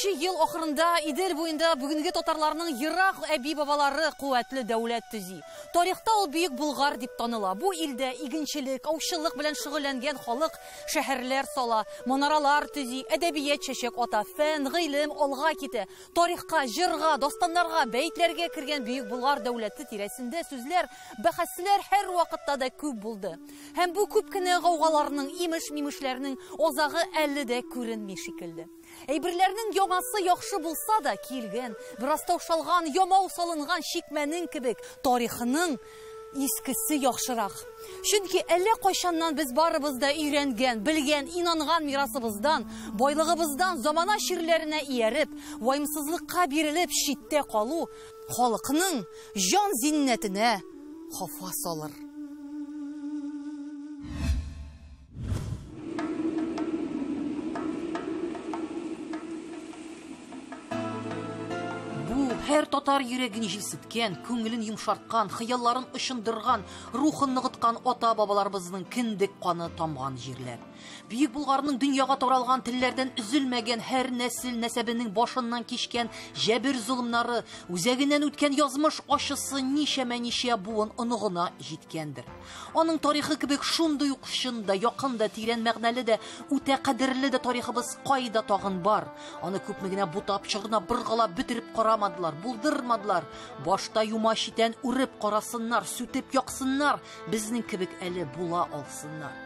2000 ел ахырында Идел буенда бүгенге татарларның ерак әби бабалары куәтле дәүләт төзи. Тарихта ул бөек Болгар дип таныла. Бу илдә игенчелек, аучылык белән шөгыльләнгән халык шәһәрләр сала, манаралар төзи, әдәбият чәчәк ата, фән, гыйлем алга китә. Тарихка, җырга, дастаннарга, бәйтләргә кергән бөек Болгар дәүләте тирәсендә сүзләр, бәхәсләр һәр вакытта да күп булды. Һәм бу күп кенә гаугаларның, имеш-мимешләрнең азагы әле дә күренми шикелле. Әйберләрнең яңасы яхшы булса да килгән, бераз таушалган, ямау салынган шикмәнең кебек, тарихының искесе яхшырак. Чөнки әллә кайчаннан без барыбыз да өйрәнгән, белгән, инанган мирасыбыздан, байлыгыбыздан замана ширләренә ияреп, ваемсызлыкка бирелеп читтә калу халыкның җан зиннәтенә хафа салыр. Һәр татар йөрәген җилсеткән, күңелен йомшарткан, хыялларын ышындырган, рухын ныгыткан ата-бабаларыбызның киндек каны тамган җирләр. Бөек Булгарның дөньяга таралган телләрдән өзелмәгән һәр нәсел нәсәбенең башыннан кичкән җәбер зулымнары, үзәгеннән үткән язмыш ачысы ничә буын оныгына җиткәндер. Аның тарихы кебек шундый ук чын да, якын да, тирән мәгънәле дә, үтә кадерле дә тарихыбыз кайда тагын бар. Аны күпме генә бутап, чыгына быргалап бетереп карамадылар, булдырмадылар. Башта юма читән үреп карасыннар, сүтеп яксыннар, безнең кебек әле була алсыннар.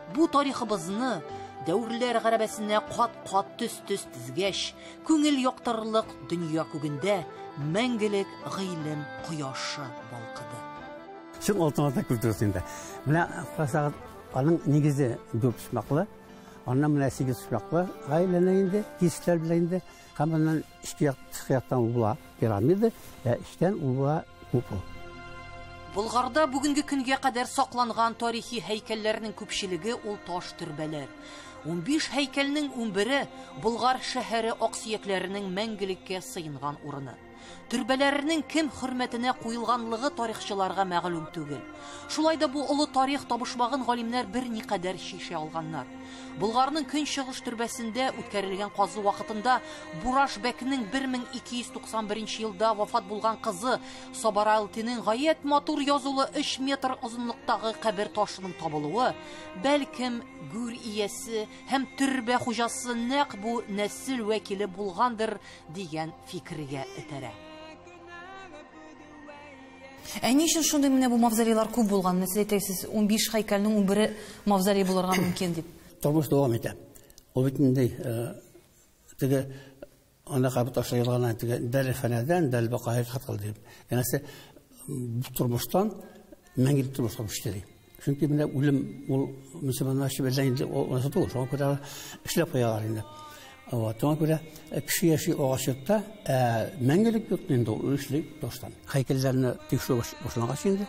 Бу тарихыбызны дәүрләр гәрәбәсенә кат-кат төс-төс тизгәч, күңел яктырырлык дөнья күгендә мәңгелек гыйлем кояшы балкыды. Шул алтынлыкта күрдерсендә. Менә касагы аның нигезе дөп сымаклы, аннан менә 8 сымаклы, гаиләне инде, кисләр белән инде, һәм моннан ичкияктан ула пирамида, иштән ула купол. Болгарда бүгенге көнгә кадәр сакланган тарихи һәйкәлләрнең күпчелеге ул таш төрбәләр. 15 һәйкәлнең 11-е Болгар шәһәре аксөякләренең мәңгелеккә сыенган урыны. Төрбәләренең кем хөрмәтенә куелганлыгы тарихчыларга мәгълүм түгел. Шулай да бу олы тарих табышмаган галимнәр берникадәр шише алганнар. Булгарның Көнчыгыш төрбәсендә үткәрелгән казу вакытында Бураш бәкнең 1291 елда вафат булган кызы Сабаралтиның гаять матур язулы 3 метр озынлыктагы кабер ташының табылуы, бәлкем гүр иясе һәм төрбә хуҗасы нәкъ бу нәсел вәкиле булгандыр дигән фикергә этәрә. Ни өчен шундый менә бу мавзолейлар күп булган? Нәрсә әйтәсез, 15 һәйкәлнең 11-е мавзолей булырга мөмкин дип. Тормыш дәвам итә. Ул бит инде теге ана кабы ташланган теге дәрефәнәдән дәлбакай хатыл дип. Янәсе тормыштан мәңгелек тормышка күчте. Чөнки менә үлем ул мөселманнар белән инде ул түгел. Шуңа күрә эшләп куялар инде. Шуңа күрә кеше яши агачта мәңгелек юк инде ул эшлек таштан. Һәйкәлләрне тикшерү башлагач инде.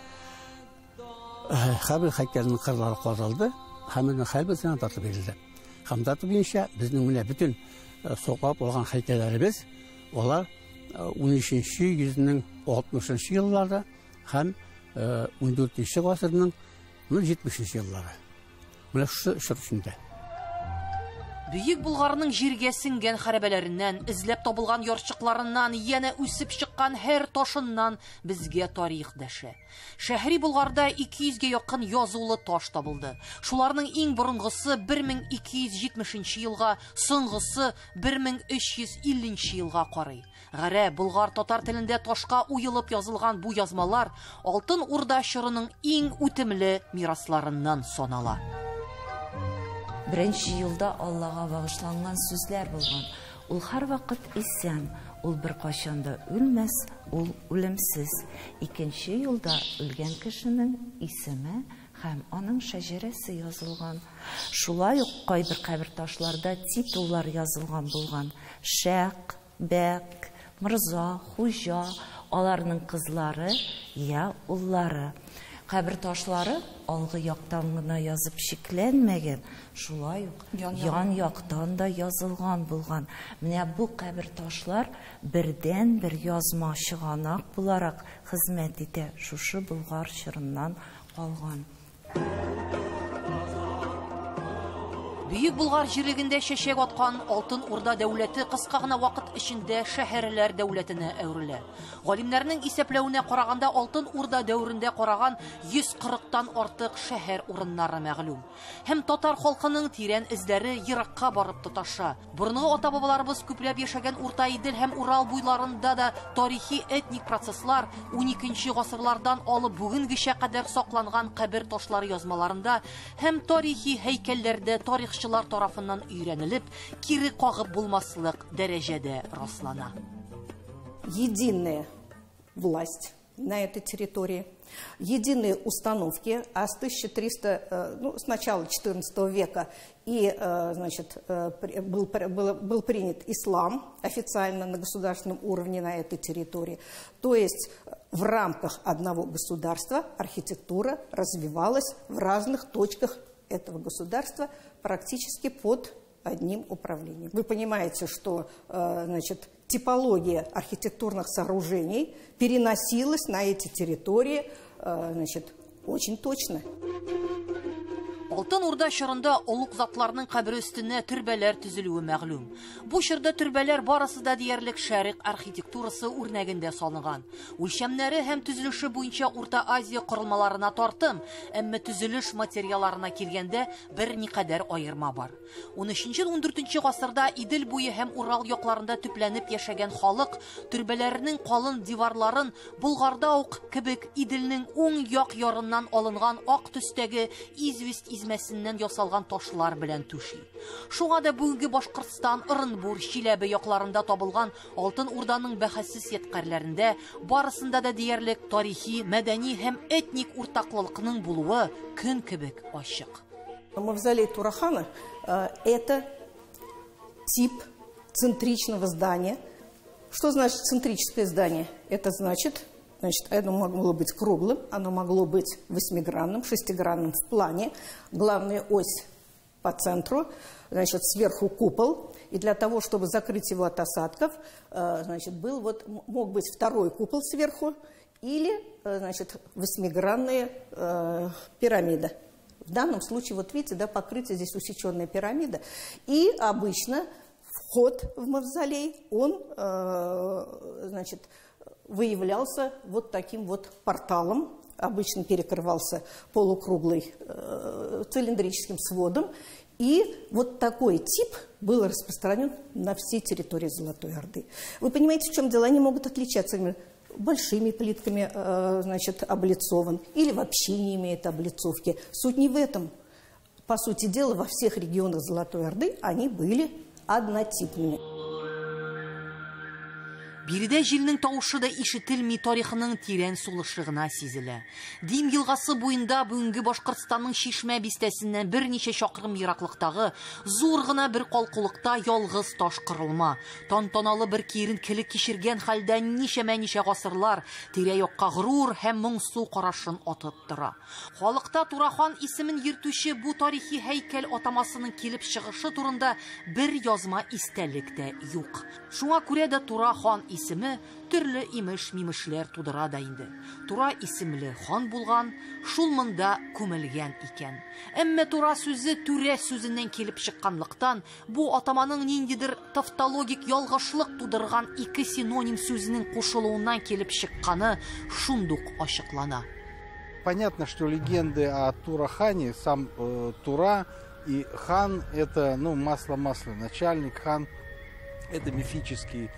Хәбир һәйкәлнең кырлары казалды. Һәммәне хәлбәсенә тартып бирелде. Һәм тартып буенча безнең менә бөтен соклап алган һәйкәлләребез, алар 13-нче йөзнең 60-нчы елларда һәм 14-нче гасырның 70-нче еллары. Менә шу шөртендә. Бөек Булгарның җиргә сиңгән хәрабәләреннән, эзләп табылган ярчыкларыннан, яна үсеп чыккан һәр ташыннан безгә тарих дәшә. Шәһри Булгарда 200-гә якын язулы таш табылды. Шуларның иң борынгысы 1270 елга, соңгысы 1350 елга карый. Гәрәп Булгар татар телендә ташка уелып язылган бу язмалар Алтын Урда чорының иң үтемле мирасларыннан санала. Беренче елда Аллага багышланган сүзләр булган. Ул һәр вакыт исән, ул бер качан да үлмәс, ул үлемсез. Икенче елда үлгән кешенең исеме һәм аның шәҗәрәсе язылган. Шулай ук кайбер кабер ташларда титуллар язылган булган. Шәк, Бәк, Мирза, Хуҗа, аларның кызлары я уллары. Кабер ташлары алгы яктан гына язып шикләнмәгән, шулай ук ян яктан да язылган булган. Менә бу кабер ташлар бердән-бер язма чыганак буларак хезмәт итә, шушы Болгар чорыннан калган. Бөек Болгар җирлегендә чәчәк аткан Алтын Урда дәүләте кыска гына вакыт эчендә шәһәрләр дәүләтенә әверелә. Галимнәрнең исәпләвенә караганда Алтын Урда дәверендә караган 140-тан артык шәһәр урыннары мәгълүм. Һәм татар халкының тирән эзләре еракка барып тоташа. Борынгы ата-бабаларыбыз күпләп яшәгән Урта Идел һәм Урал буйларында да тарихи этник процесслар 12нче гасырлардан алып бүгенгечә кадәр сакланган кабер ташлары язмаларында һәм тарихи һәйкәлләрдә тарихчылар тарафыннан өйрәнелеп, кире кагып булмаслык дәрәҗәдә раслана. Единая власть на этой территории, единые установки, а с 1300, с начала XIV века и, значит, был принят ислам официально на государственном уровне на этой территории. То есть в рамках одного государства архитектура развивалась в разных точках этого государства практически под одним управлением. Вы понимаете, что, значит, типология архитектурных сооружений переносилась на эти территории, значит, очень точно. Алтын Урда чорында олуг затларның кабере өстенә төрбәләр төзелүе мәгълүм. Бу чорда төрбәләр барысы да диярлек шәрык архитектурасы үрнәгендә салынган. Үлчәмнәре һәм төзелеше буенча Урта Азия корылмаларына тартым, әмма төзелеш материалларына килгәндә бер никадәр аерма бар. 13-14 гасырда Идел буе һәм Урал якларында төпләнеп яшәгән халык төрбәләренең калын диварларын Болгарда ук кебек Иделнең уң як ярыннан алынган ак төстәге известь измәсеннән ясалган ташлар белән түши. Шуңа да бүгенге Башкортстан, Орынбур, Чиләбе якларында табылган Алтын Урданың бәхәссез ядкарләрендә барысында да диярлек тарихи, мәдәни һәм этник уртаклыкның булуы көн кебек ачык. Мавзолей Турахана – это тип центричного здания. Что значит центрическое здание? Это значит, оно могло быть круглым, оно могло быть восьмигранным, шестигранным в плане. Главная ось по центру, значит, сверху купол. И для того, чтобы закрыть его от осадков, значит, мог быть второй купол сверху или, значит, восьмигранная пирамида. В данном случае, вот видите, да, покрытие здесь усеченная пирамида. И обычно вход в мавзолей, он, значит, выявлялся вот таким вот порталом, обычно перекрывался полукруглый цилиндрическим сводом, и вот такой тип был распространен на всей территории Золотой Орды. Вы понимаете, в чем дело? Они могут отличаться большими плитками, значит, облицован, или вообще не имеет облицовки. Суть не в этом. По сути дела, во всех регионах Золотой Орды они были однотипными. Биредә җилнең тавышы да ишетелми тарихының тирән сулышыгына сизелә. Дим елгасы буенда бүгенге Башкортстанның Чишмә бистәсеннән берничә чакрым ераклыктагы зур гына бер калкулыкта ялгыз таш кырылма, тантаналы бер киеренкелек кичергән хәлдә ничә гасырлар тирә-якка горур һәм моңсу карашын атып тора. Халыкта Турахан исемен йөртүче бу тарихи һәйкәл атамасының килеп чыгышы турында бер язма истәлек тә юк. Шуңа күрә дә Турахан исеме төрле имеш-мимешләр тудыра да инде. Тура исемле хан булган, шул монда күмелгән икән. Әмма Тура сүзе түрә сүзеннән килеп чыкканлыктан, бу атаманың ниндидер тавтологик ялгышлык тудырган ике синоним сүзенең кушылуыннан килеп чыкканы шундук ачыклана. Понятно, что легенды о Турахане, сам Тура и хан – это, масло, начальник, хан – это мифический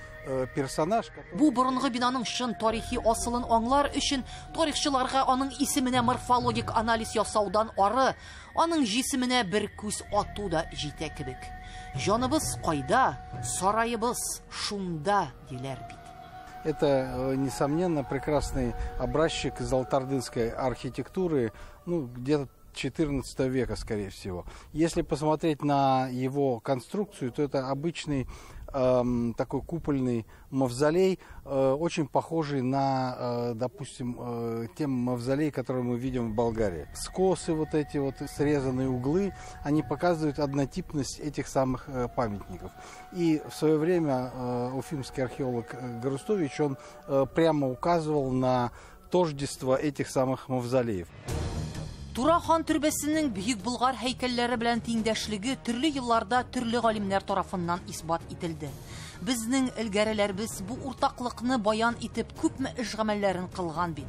персонаж. Бу борынгы бинаның шын тарихи асылын аңлар өчен тарихчыларга аның исеменә морфологик анализ ясаудан ары, аның җисеменә бер күз ату да җитә кебек. Җаныбыз кайда, сарайыбыз шунда диләр бит. Это, несомненно, прекрасный образчик золотоордынской архитектуры, где-то 14 века, скорее всего. Если посмотреть на его конструкцию, то это обычный такой купольный мавзолей, очень похожий на, допустим, те мавзолеи, которые мы видим в Болгарии. Скосы, вот эти вот срезанные углы, они показывают однотипность этих самых памятников. И в свое время уфимский археолог Гарустович, он прямо указывал на тождество этих самых мавзолеев. Тура хан төрбәсенең бөек Болгар һәйкәлләре белән тиңдәшлеге төрле елларда төрле галимнәр тарафыннан исбат ителде. Безнең илгәреләрбез бу уртаклыкны баян итеп күпме эш гамәлләрен кылган бит.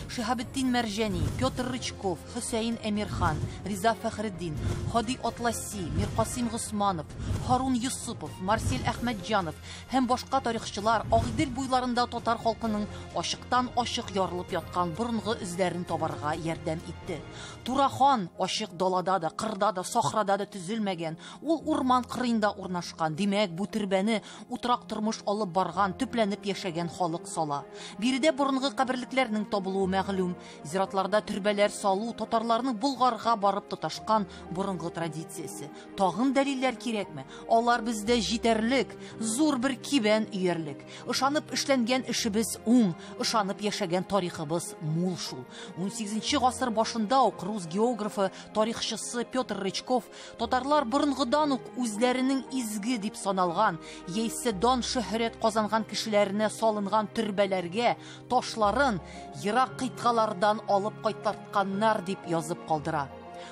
Шиһабетдин Мәрҗәни, Петр Рычков, Хөсәин Әмирхан, Риза Фәхретдин, Хади Атласи, Миркасим Госманов, Харун Юсупов, Марсель Әхмәтҗанов һәм башка тарихчылар Агыйдел буйларында татар халкының ачыктан ачык ярылып яткан борынгы эзләрен табарга ярдәм итте. Тура хан ачык далада да, кырда да, сахрада да төзелмәгән. Ул урман кырыенда урнашкан. Димәк, бу төрбәне утрак тормыш алып барган, төпләнеп яшәгән халык сала. Биредә борынгы каберлекләрнең табылуы мәгълүм. Зиратларда төрбәләр салу татарларның Болгарга барып тоташкан борынгы традициясе. Тагын дәлилләр кирәкме? Алар бездә җитәрлек, зур бер кибән өярлек. Ышанып эшләнгән эшебез уң, ышанып яшәгән тарихыбыз мул шул. 18 гасыр башында ук рус географы, тарихчысы Петр Рычков татарлар борынгыдан ук үзләренең изге дип саналган, яисә дан шөһрәт казанган кешеләренә салынган төрбәләргә ташларын ерак кыйтгалардан алып кайтартканнар дип язып калдыра.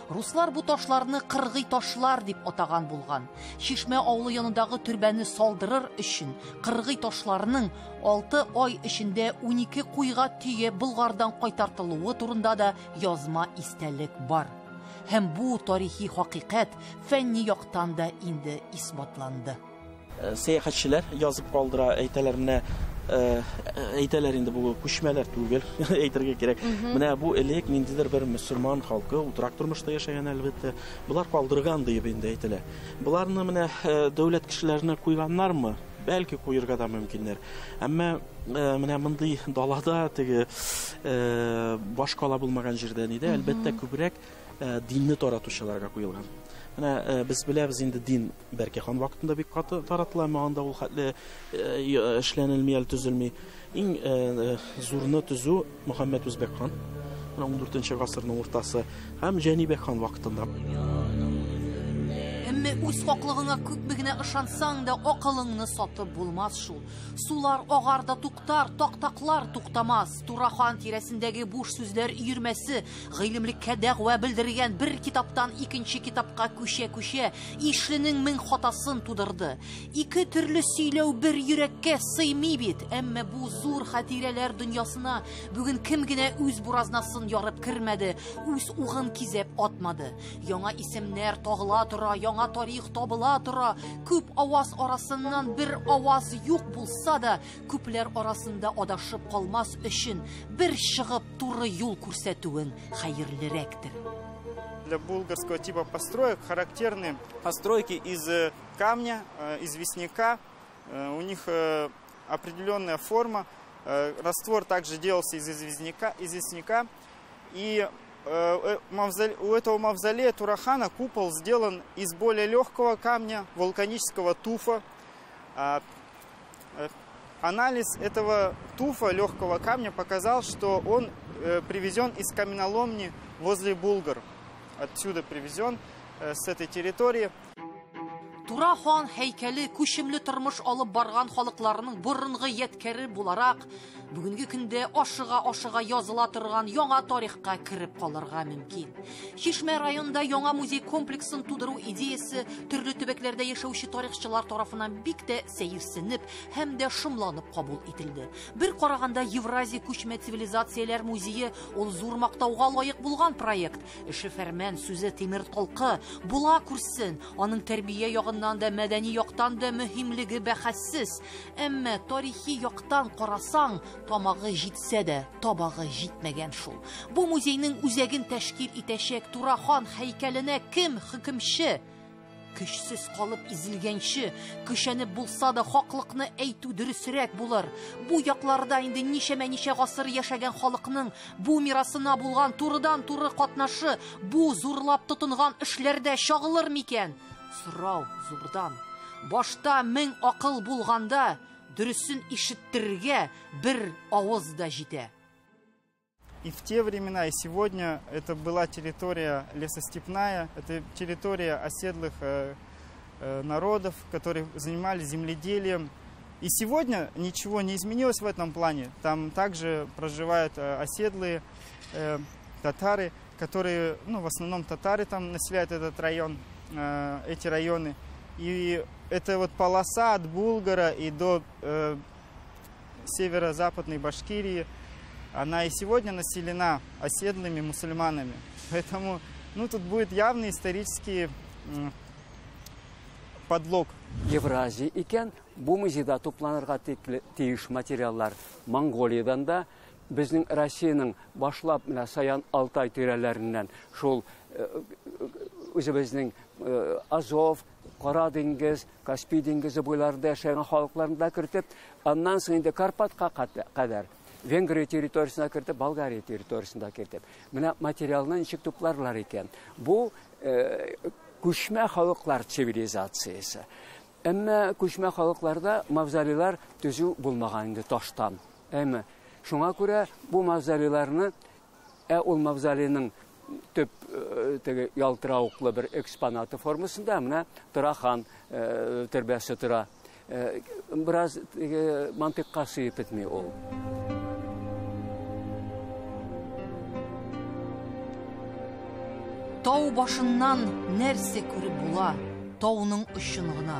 Руслар бу ташларны кыргый ташлар дип атаган булган. Шишмә авылы янындагы төрбәне салдырыр өчен кыргый ташларның 6 ай эчендә 12 куйга тие Болгардан кайтартылуы турында да язма истәлек бар. Һәм бу тарихи хакыйкать фәнни яктан да инде исбатланды. Сәяхәтчеләр язып калдыра, әйтәләр инде бу күчмәләр түгел, әйтергә кирәк. Менә бу элек ниндидер бер мөселман халкы утрак тормышта яшәгән әлбәттә. Булар калдырган дип инде әйтелә. Буларны менә дәүләт кешеләренә куйганнармы? Бәлки куйырга да мөмкиннәр. Әмма менә мондый далада теге башкала булмаган җирдә иде, әлбәттә күбрәк динне таратучыларга куелган. Менә без беләбез инде дин Бәрке хан вакытында бик каты таратыла, анда ул хәтле эшләнелми, төзелми. Иң зурны төзү Мөхәммәд Үзбәк хан, 14 гасырның уртасы, һәм Җәнибәк хан вакытында. Әмма үз хаклыгыңа күпме генә ышансаң да акылыңны сатып булмас шул. Сулар агарда туктар, тактаклар туктамас. Тура хан тирәсендәге буш сүзләр өйрмәсе, гыйлемлеккә дәгъва белдергән бер китаптан икенче китапка күчә-күчә ишленең мең хатасын тудырды. Ике төрле сөйләү бер йөрәккә сыймый бит. Әмма бу зур хатирәләр дөньясына бүген кем генә үз буразнасын ярып кермәде, үз угын кизеп атмады. Яңа исемнәр тагыла тора, яңа тарих табыла тора. Күп аваз арасыннан бер аваз юк булса да, күпләр арасында адашып калмас өчен бер чыгып туры юл күрсәтүең хәерлерәктер. Для булгарского типа построек характерны постройки из камня, известняка. У них определенная форма. Раствор также делался из известняка. И у этого мавзолея Турахана купол сделан из более легкого камня, вулканического туфа. Анализ этого туфа, легкого камня, показал, что он привезен из каменоломни возле Булгар. Отсюда привезен, с этой территории. Тура хан һәйкәле күчемле тормыш алып барган халыкларның борынгы яткәре буларак, бүгенге көндә ашыга языла торган яңа тарихка кирип калырга мөмкин. Шишмә районында яңа музей комплексын тудыру идеясе төрле төбәкләрдә яшәүче тарихчылар тарафыннан бик тә сәерсенеп һәм дә шомланып кабул ителде. Бер караганда Евразия күчмә цивилизацияләр музее ул зур мактауга лаек булган проект. Эше фәрман, сүзе тимер толкы була күрсен, аның тәрбия ягыннан да, мәдәни яктан да мөһимлеге бәхәссез. Әмма тарихи яктан карасаң, тамагы җитсә дә, табагы җитмәгән шул. Бу музейның үзәген тәшкил итәчәк Тура хан һәйкәленә кем хөкемче? Көчсез калып изилгәнче, көчәнеп булса да хаклыкны әйтү дөресрәк булыр. Бу якларда инде ничә гасыр яшәгән халыкның бу мирасына булган турыдан-туры катнашы, бу зурлап тотынган эшләрдә чагылыр микән? Сорау зурдан. Башта мең акыл булганда, дөресен ишеттерергә бер авыз да җитә. И в те времена, и сегодня это была территория лесостепная, это территория оседлых народов, которые занимались земледелием. И сегодня ничего не изменилось в этом плане. Там также проживают оседлые татары, которые, в основном татары там населяют этот район, эти районы. И это вот полоса от Булгара и до северо-западной Башкирии, она и сегодня населена оседлыми мусульманами. Поэтому тут будет явный исторический подлог. Евразия икән, бу музейда тупланырга тиеш материаллар Монголиядан да, безнең Россиянең башлап менә Саян Алтай тирәләреннән шул үзебезнең Азов, Кара диңгез, Каспий диңгезе буйларында яшәгән халыкларны кертеп, аннан соң инде Карпатка кадәр Венгрия территориясына кертеп, Болгария территориясына кертеп. Менә материалны ничек тупларлар икән. Бу күчмә халыклар цивилизациясе. Әмма күчмә халыкларда мавзолейлар төзү булмаган инде таштан. Әмма шуңа күрә бу мавзолейларны ул мавзолейның төп ялтырауыклы бер экспонаты формасында менә Тырахан төрбәсе тора. Бераз мантыкка сыйып бетми ул. Тау башыннан нәрсе күреп була? Тауның очынығына.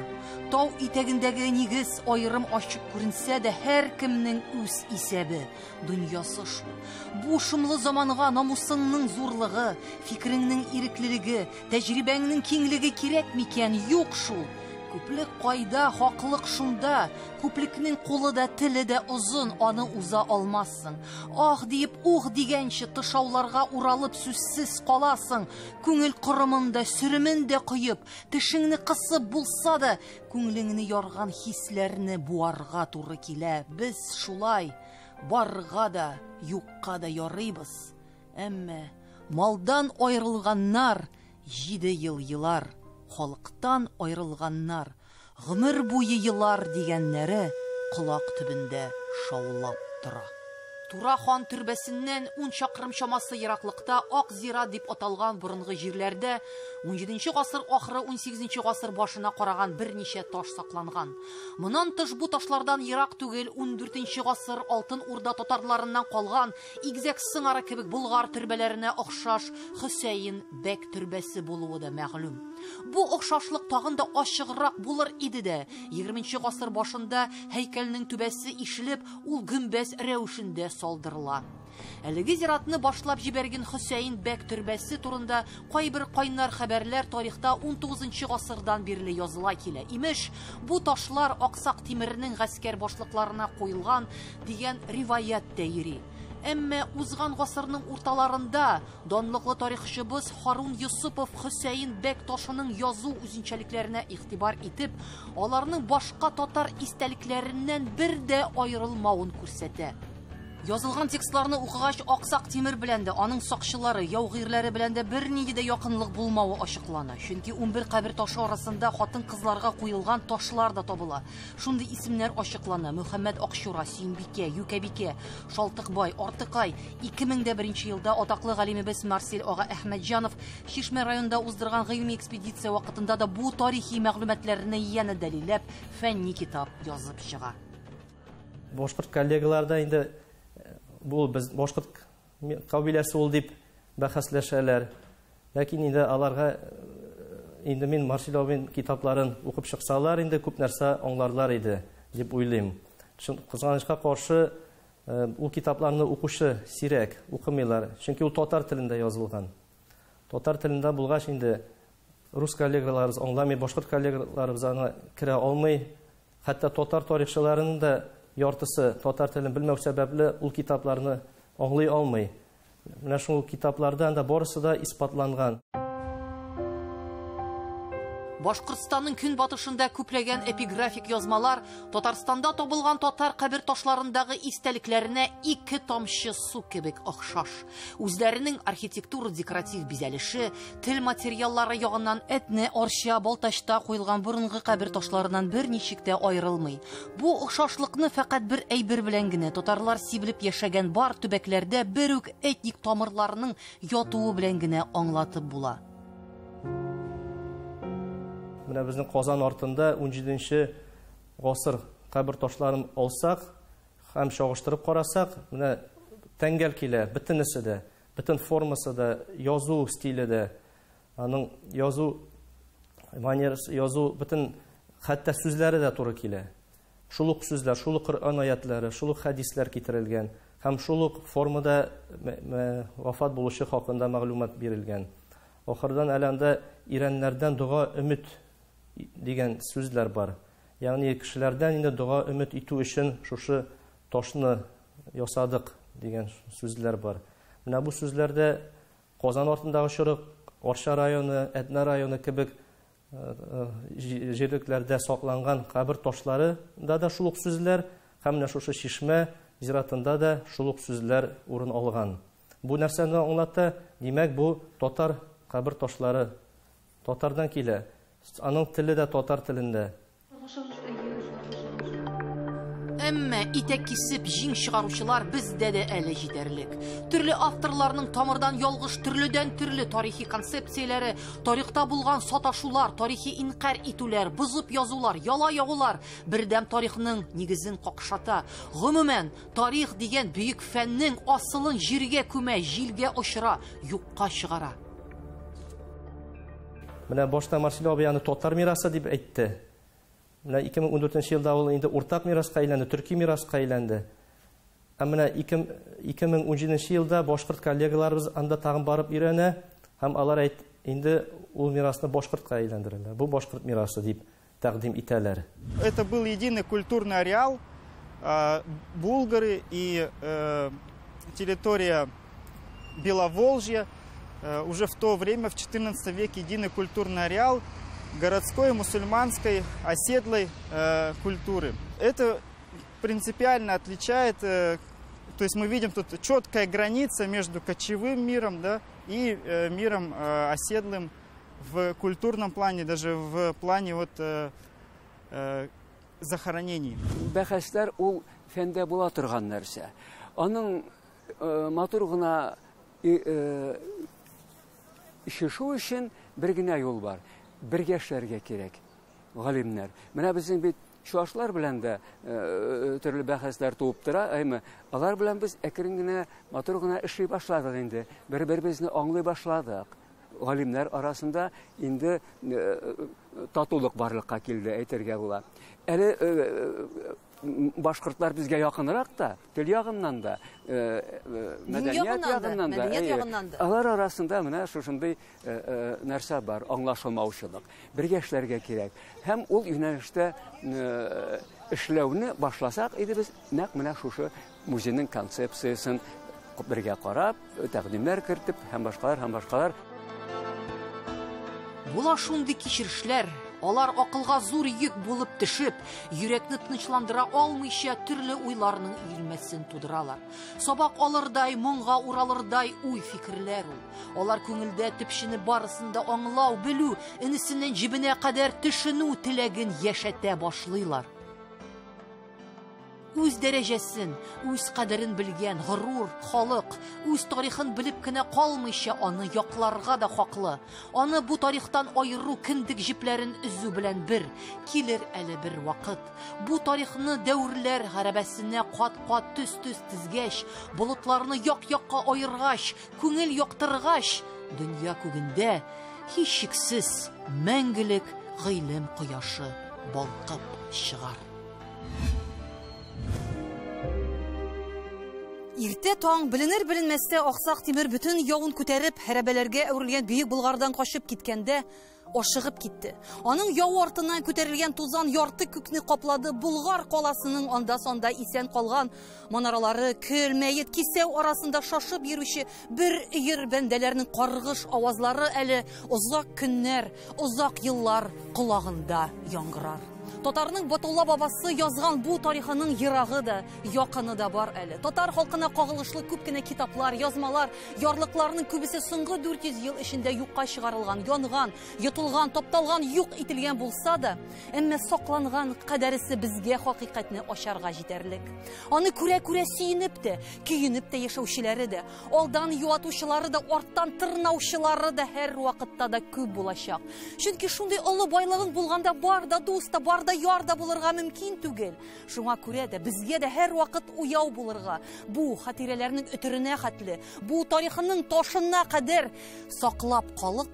Тау итәгендәге нигез айрым ачык күренсә дә, һәр кемнең үз исәбе, дөньясы шул. Бу шомлы заманга намусыңның зурлыгы, фикреңнең иреклелеге, тәҗрибәңнең киңлеге кирәк микән? Юк шул. Күплек кайда, хаклык шунда. Күплекнең кулы да, теле дә узын, аны уза алмассың. Ах диеп, ух дигәнче тышауларга уралып сүзсез каласың. Күңел кырымында сүремендә кыйып, тешеңне кысып булса да, күңлеңне ярган хисләрне буарга туры килә. Без шулай барга да, юкка да ярыйбыз. Әмма малдан айрылганнар 7 ел елар. Халыктан айрылганнар, гомер буе елар дигәннәре колак төбендә шаулап тора. Тура хан төрбәсеннән 10 чакрым чамасы ераклыкта Ак Зира дип аталган борынгы җирләрдә 17нче гасыр ахыры 18нче гасыр башына караган берничә таш сакланган. Моннан тыш бу ташлардан ерак түгел 14нче гасыр Алтын Урда татарларыннан калган игзәк сыңары кебек Болгар төрбәләренә охшаш Хөсәен Бәк төрбәсе булуы да мәгълүм. Бу охшашлык тагын да ачыграк булыр иде дә 20нче гасыр башында һәйкәлнең түбәсе ишелеп, ул гөмбәз рәвешендә салдырыла. Әлеге зиратны башлап җибәргән Хөсәен Бәк төрбәсе турында кайбер кайнар хәбәрләр тарихта 19нчы гасырдан бирле языла килә. Имеш, бу ташлар Аксак Тимернең гаскәр башлыкларына куелган дигән риваят тә йөри. Әмма узган гасырның урталарында данлыклы тарихчыбыз Харун Юсупов Хөсәен Бәк ташының язу үзенчәлекләренә игътибар итеп, аларның башка татар истәлекләреннән бер дә аерылмавын күрсәтә. Язылган текстларны укыгач Аксак Тимер белән дә, аның сакчылары, яугирләре белән дә бернинди дә якынлык булмавы ачыклана. Чөнки 11 кабер ташы арасында хатын-кызларга куелган ташлар да табыла. Шундый исемнәр ачыклана: Мөхәммәд Акчура, Сөембикә, Юкәбикә, Шалтыкбай, Артыкай. 2001 елда атаклы галимебез Марсель ага Әхмәтҗанов Чишмә районында уздырган гыйльми экспедиция вакытында да бу тарихи мәгълүматларны яна дәлилләп, фәнни китап язып чыга. Башкорт коллегаларда инде бу без башкорт кабиләсе ул дип бәхәсләшәләр. Ләкин инде аларга инде мин Марсель абыйның китапларын укып чыксалар, инде күп нәрсә аңларлар иде дип уйлыйм. Кызганычка каршы, ул китапларны укучы сирәк укымыйлар, чөнки ул татар телендә язылган. Татар телендә булгач инде рус коллегаларыбыз аңламый, башкорт коллегаларыбыз аны керә алмый. Хәтта татар тарихчыларының да яртысы татар телен белмәү сәбәпле ул китапларны аңлый алмый. Менә шул китаплардан да барысы да испатланган. Башкортстанның көнбатышында күпләгән эпиграфик язмалар Татарстанда табылган татар кабер ташларындагы истәлекләренә 2 тамчы су кебек охшаш. Үзләренең архитектура декоратив бизәлеше, тел материаллары ягыннан этне, арча, балтачта куелган борынгы кабер ташларыннан берничек тә аерылмый. Бу охшашлыкны фақат бер әйбер белән генә татарлар сибелеп яшәгән бар төбәкләрдә бер үк этник тамырларының ятуы белән генә аңлатып була. Менә безнең Казан артында 17нче гасыр кабер ташларын алсак һәм чагыштырып карасак, менә тәңгәл килә бөтенесе дә. бүтін формасы да, язу стилі де, аның язу манерасы, язу бүтін хәтта сүзләре дә туры килә. Шулык сүзләр, шулык Коръан аятлары, шулык хәдисләр китерелгән, һәм шулык формада вафат булушы хакында мәгълүмат бирелгән. Ахырдан әләндә ирәннәрдән дуга өмет дигән сүзләр бар. Ягъни кешеләрдән инде дуга өмет итү өчен шушы ташны ясадык дигән сүзләр бар. Менә бу сүзләрдә Казан артындагы чорык, Арча районы, Әтнә районы кебек җирлекләрдә сакланган кабер ташлары да шулык сүзләр, һәм менә шушы Чишмә зиратында да шулык сүзләр урын алган. Бу нәрсәне аңлата? Димәк, бу татар кабер ташлары татардан килә. Аның теле дә татар телендә. Әмма итәк кисеп җиң чыгаручылар бездә дә әле җитәрлек. Төрле авторларның тамырдан ялгыш төрледән-төрле тарихи концепцияләре, тарихта булган саташулар, тарихи инкар итүләр, бузып язулар, яла ягулар бердәм тарихның нигезен какшата. Гомумән, тарих дигән бөек фәннең асылын җиргә күмә, җилгә очыра, юкка чыгара. Менә башта Марсель абый аны татар мирасы дип әйтте. Менә 2014 елда ул инде уртак мираска әйләнде, төрки мираска әйләнде. Һәм менә 2017 елда башкорт коллегаларыбыз анда тагын барып өйрәнә, һәм алар инде ул мирасны башкортка әйләндерәләр. Бу башкорт мирасы дип тәкъдим итәләр. Это был единый культурный ареал. Булгары и территория Беловолжья. Уже в то время, в XIV веке, единый культурный ареал городской, мусульманской, оседлой культуры. Это принципиально отличает, то есть мы видим тут четкая граница между кочевым миром, да, и миром оседлым в культурном плане, даже в плане вот, захоронений. Бәхәсләр ул фәндә була торган нәрсә. Аның матур гына ишешу өчен бер генә юл бар. Бергә эшләргә кирәк, галимнәр. Менә безнең бит шуашлар белән дә төрле бәхәсләр туып тора, әйме, алар белән без әкрен генә, матур гына эшли башладык инде. Бер-беребезне аңлый башладык. Галимнәр арасында инде татулык барлыкка килде, әйтергә була. Әле башкортлар безгә якынрак та, тел ягыннан да, мәдәният ягыннан да. Алар арасында менә шушындый нәрсә бар, аңлашылмаучылык. Бергә эшләргә кирәк. Һәм ул юнәлештә эшләүне башласак иде без, нәкъ менә шушы музейның концепциясын бергә карап, тәкъдимнәр кертеп, һәм башкалар. Була шундый кичерешләр, алар акылга зур йөк булып төшеп, йөрәкне тынычландыра алмыйча төрле уйларның илмәсен тудыралар. Сабак алырдай, моңга уралырдай уй фикерләр ул. Алар күңелдә төпчене барысында аңлау, белү, инесеннән җибенә кадәр төшенү теләген яшәтә башлыйлар. Үз дәрәҗәсен, үз кадерен белгән горур халык, үз тарихын белеп кенә калмыйча аны якларга да хаклы. Аны бу тарихтан айыру киндек җипләрен үзү белән бер килер әле бер вакыт. Бу тарихны дәврләр гәрәбәсенә кат-кат төс-төс тизгәч, болытларны як-якка аергач, күңел яктыргач, дөнья күгендә һичшиксез мәңгелек гыйлем кояшы балкып чыгар. Иртә таң беленер-беленмәстә Аксак Тимер бүтән явын күтәреп хәрабәләргә әверелгән Бөек Булгардан качып киткәндә ашыгып китте. Аның яу артыннан күтәрелгән тузан ярты күкне каплады. Булгар каласының анда-санда исән калган манаралары, көл, мәет, кисәү арасында шашып йөрүче бер өер бәндәләрнең каргыш авазлары әле озак көннәр, озак еллар колагында яңгырар. Татарның Батулла бабасы язган бу тарихының ерагы да, якыны да бар әле. Татар халкына кагылышлы күп кенә китаплар, язмалар, ярлыкларның күбесе соңгы 400 ел эчендә юкка чыгарылган, янган, йотылган, тапталган, юк ителгән булса да, әмма сакланган кадәресе безгә хакыйкатьне ачарга җитәрлек. Аны күрә-күрә сөенеп тә, көенеп тә яшәүчеләре дә, алдан юатучылары да, арттан тырнаучылары да һәр вакытта да күп булачак. Чөнки шундый олы байлыгың булганда бар да дус та, бар да вакытта ярда булырга мөмкин түгел. Шуңа күрә дә безгә дә һәр вакыт уяу булырга, бу хатирәләрнең өтеренә хәтле, бу тарихының ташына кадәр саклап калып,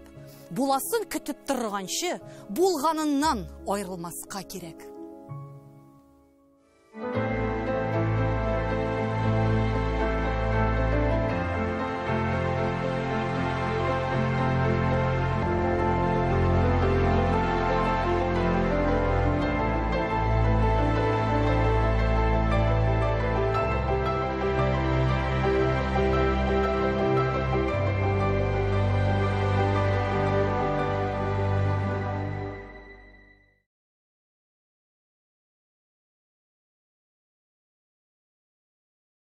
буласын көтеп торганчы, булганыннан аерылмаска кирәк.